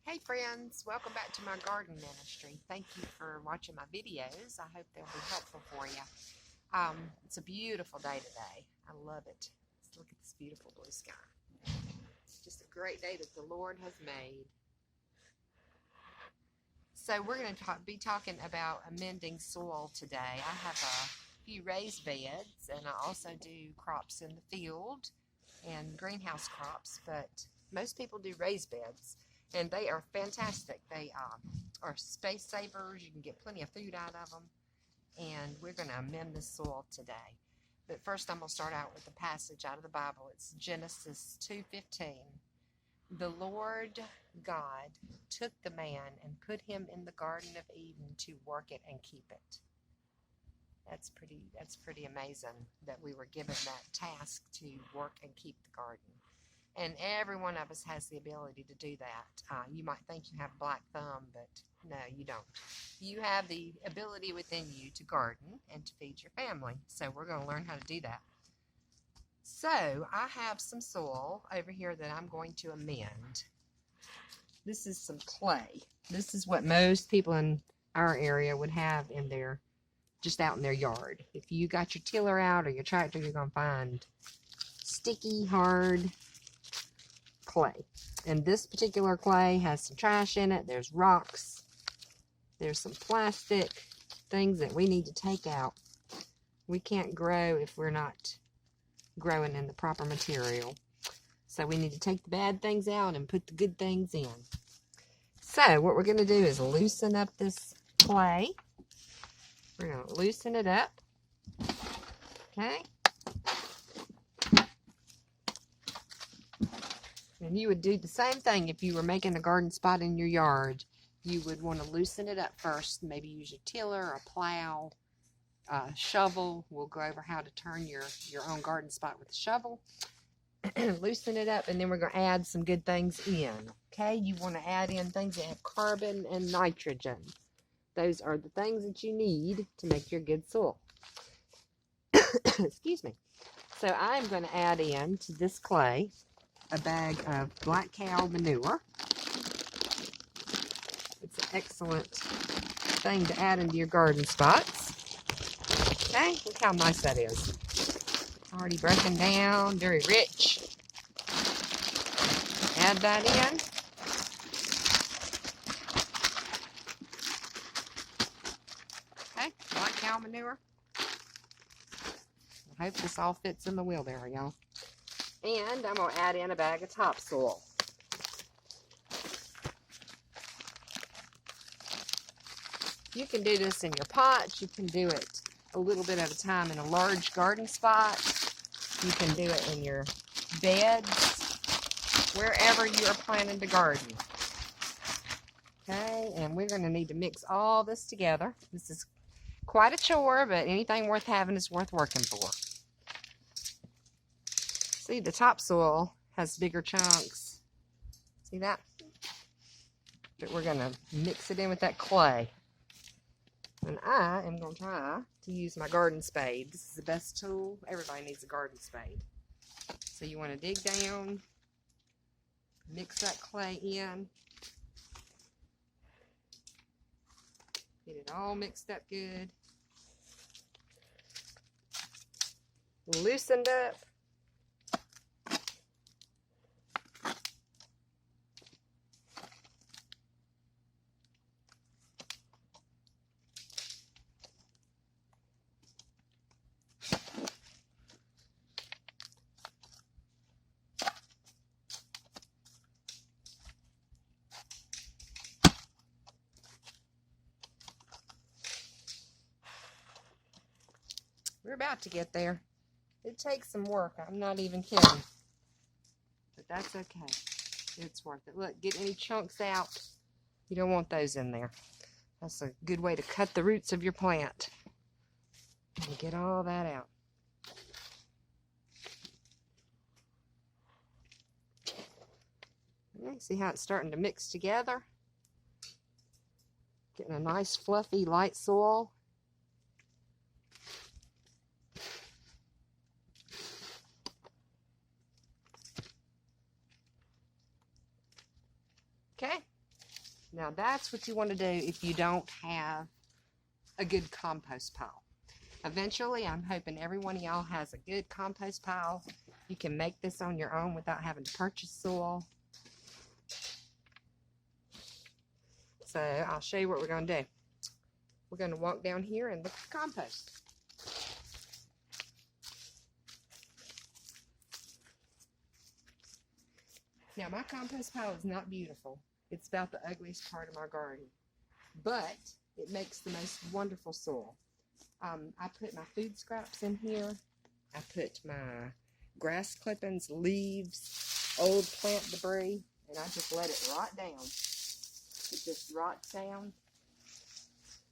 Hey friends, welcome back to my garden ministry. Thank you for watching my videos. I hope they'll be helpful for you. It's a beautiful day today. I love it. Let's look at this beautiful blue sky. It's just a great day that the Lord has made. So we're going to be talking about amending soil today. I have a few raised beds, and I also do crops in the field and greenhouse crops, but most people do raised beds. And they are fantastic. They are space savers. You can get plenty of food out of them. And we're going to amend the soil today. But first I'm going to start out with a passage out of the Bible. It's Genesis 2:15. The Lord God took the man and put him in the Garden of Eden to work it and keep it. That's pretty amazing that we were given that task to work and keep the garden. And every one of us has the ability to do that. You might think you have a black thumb, but no, you don't. You have the ability within you to garden and to feed your family. So we're going to learn how to do that. So I have some soil over here that I'm going to amend. This is some clay. This is what most people in our area would have in their, just out in their yard. If you got your tiller out or your tractor, you're going to find sticky, hard clay. And this particular clay has some trash in it. There's rocks. There's some plastic things that we need to take out. We can't grow if we're not growing in the proper material. So we need to take the bad things out and put the good things in. So what we're going to do is loosen up this clay. We're going to loosen it up. Okay. And you would do the same thing if you were making a garden spot in your yard. You would want to loosen it up first. Maybe use your tiller, a plow, a shovel. We'll go over how to turn your own garden spot with a shovel. Loosen it up, and then we're going to add some good things in. Okay, you want to add in things that have carbon and nitrogen. Those are the things that you need to make your good soil. Excuse me. So I'm going to add in to this clay a bag of black cow manure. It's an excellent thing to add into your garden spots. Okay, look how nice that is. Already broken down, very rich. Add that in. Okay, black cow manure. I hope this all fits in the wheel there, y'all. And I'm going to add in a bag of topsoil. You can do this in your pots. You can do it a little bit at a time in a large garden spot. You can do it in your beds, wherever you are planning to garden. Okay, and we're going to need to mix all this together. This is quite a chore, but anything worth having is worth working for. See, the topsoil has bigger chunks. See that? But we're going to mix it in with that clay. And I am going to try to use my garden spade. This is the best tool. Everybody needs a garden spade. So you want to dig down, mix that clay in, get it all mixed up good, loosened up. We're about to get there. It takes some work. I'm not even kidding. But that's okay. It's worth it. Look, get any chunks out. You don't want those in there. That's a good way to cut the roots of your plant. And get all that out. Okay, see how it's starting to mix together? Getting a nice fluffy light soil. Okay, Now that's what you want to do if you don't have a good compost pile. Eventually, I'm hoping every one of y'all has a good compost pile. You can make this on your own without having to purchase soil. So I'll show you what we're going to do. We're going to walk down here and look at the compost. Now my compost pile is not beautiful. It's about the ugliest part of my garden. But it makes the most wonderful soil. I put my food scraps in here. I put my grass clippings, leaves, old plant debris, and I just let it rot down. It just rots down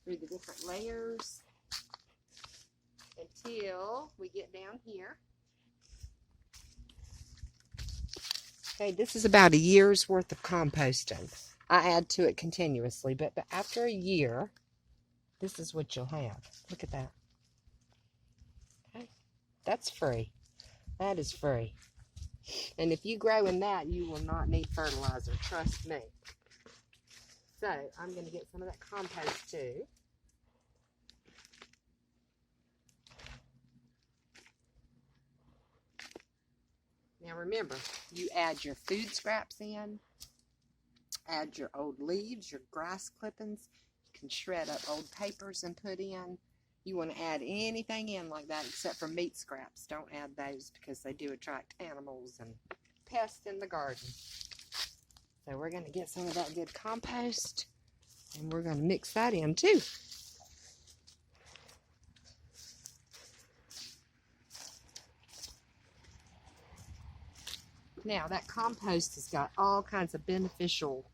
through the different layers until we get down here. Okay, this is about a year's worth of composting. I add to it continuously, but after a year, this is what you'll have. Look at that. Okay, that's free. That is free. And if you grow in that, you will not need fertilizer. Trust me. So, I'm going to get some of that compost too. Now remember, you add your food scraps in, add your old leaves, your grass clippings. You can shred up old papers and put in. You want to add anything in like that except for meat scraps. Don't add those because they do attract animals and pests in the garden. So we're going to get some of that good compost and we're going to mix that in too. Now that compost has got all kinds of beneficial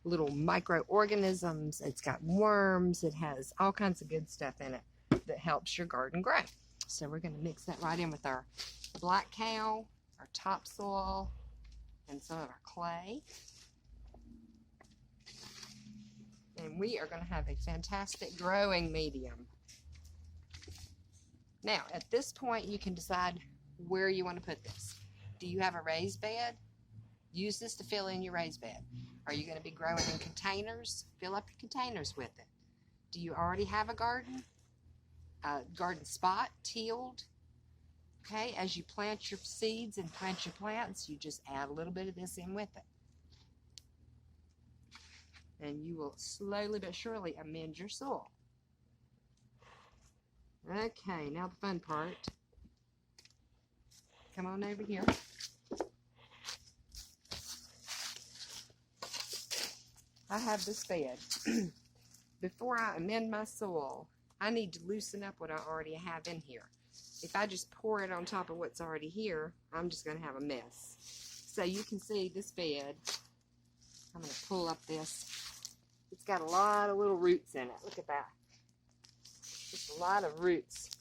little microorganisms. It's got worms. It has all kinds of good stuff in it that helps your garden grow. So we're going to mix that right in with our black cow, our topsoil, and some of our clay. And we are going to have a fantastic growing medium. Now, at this point, you can decide where you want to put this. Do you have a raised bed? Use this to fill in your raised bed. Are you going to be growing in containers? Fill up your containers with it. Do you already have a garden? A garden spot, tilled? Okay, as you plant your seeds and plant your plants, you just add a little bit of this in with it. And you will slowly but surely amend your soil. Okay, now the fun part. Come on over here. I have this bed. Before I amend my soil, I need to loosen up what I already have in here. If I just pour it on top of what's already here, I'm just going to have a mess. So you can see this bed. I'm going to pull up this. It's got a lot of little roots in it. Look at that. Just a lot of roots.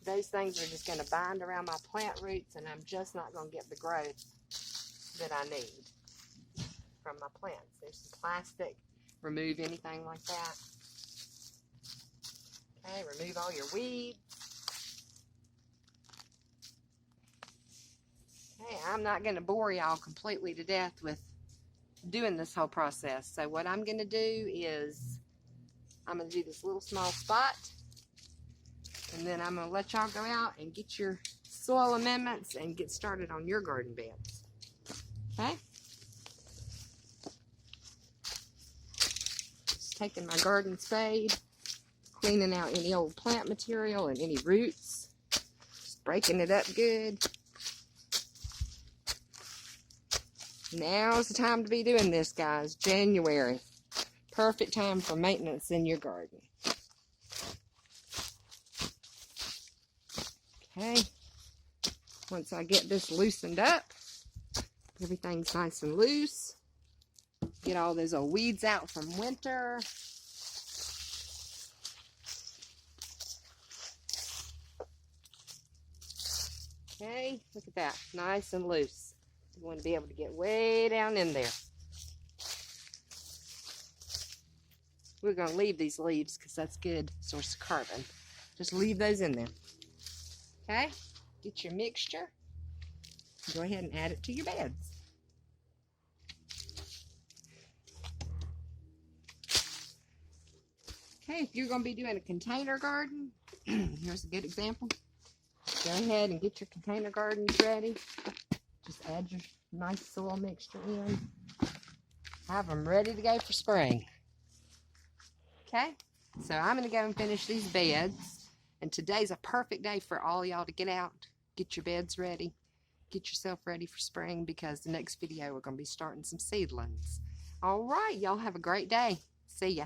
Those things are just going to bind around my plant roots, and I'm just not going to get the growth that I need from my plants. There's some plastic. Remove anything like that. Okay, remove all your weeds. Okay, I'm not going to bore y'all completely to death with doing this whole process. So what I'm going to do is I'm going to do this little small spot, and then I'm going to let y'all go out and get your soil amendments and get started on your garden beds. Okay? Just taking my garden spade, cleaning out any old plant material and any roots. Just breaking it up good. Now's the time to be doing this, guys. January. Perfect time for maintenance in your garden. Okay. Once I get this loosened up, everything's nice and loose. Get all those old weeds out from winter. Okay, look at that. Nice and loose. You want to be able to get way down in there. We're going to leave these leaves because that's a good source of carbon. Just leave those in there. Okay? Get your mixture. Go ahead and add it to your beds. Okay, if you're going to be doing a container garden, here's a good example. Go ahead and get your container gardens ready. Just add your nice soil mixture in. Have them ready to go for spring. Okay, so I'm going to go and finish these beds. And today's a perfect day for all y'all to get out, get your beds ready, get yourself ready for spring, because the next video we're going to be starting some seedlings. All right, y'all have a great day. See ya.